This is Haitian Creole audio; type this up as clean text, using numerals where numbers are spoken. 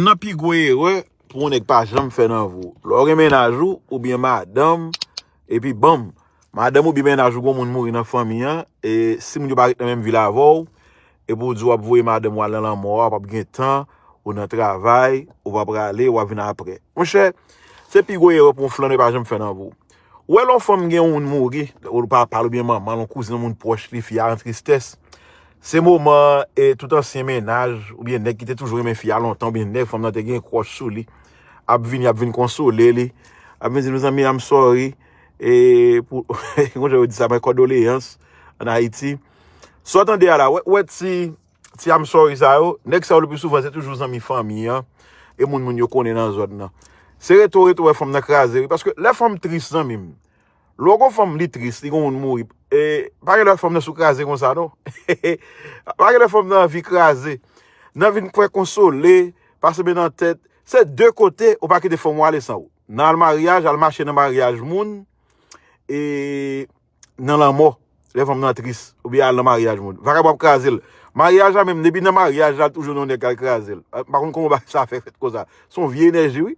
nan pi gros erreur pour nèg pas jamais faire dans vous. Lors ménage ou bien madame et puis bam, madame ou bien ménage ou moun mouri dans famille et si moun yo pas dans même ville avant et pour dire ou voyer madame ou aller dans mort, pas gen temps ou dans travail, ou pas aller ou venir après. Mon cher, c'est pi gros erreur pour flanner pas jamais faire dans vous. Ou l'on femme gen moun mouri, ou pas parler bien maman, l'on cousin moun proche li fi en tristesse. C'est moment et tout ancien ménage ou bien nèg qui était toujours aimé fi a longtemps bien nèg femme nan te gen croche sou li a vinn consoler li a vinn dire mes amis I'm sorry et pour quand je dis ça mes condoléances en Haïti so attendez là ouais si I'm sorry ça yo nèg ça le plus souvent c'est toujours amis famille et moun yo connaît dans zone là c'est retour femme nan craser parce que la femme triste nan même logo femme li triste li gon mouri et pas que la femme nan sou craser comme ça non pas que la femme nan vie craser nan vinn pour consoler parce que dans tête c'est deux côtés ou pas que des femmes aller sans ou dans le mariage al marcher dans mariage moun et dans la mort les femmes nan triste ou bien dans mariage moun va pas craser mariage même depuis dans mariage là toujours non des craser par contre comment ça fait comme ça son vieille énergie oui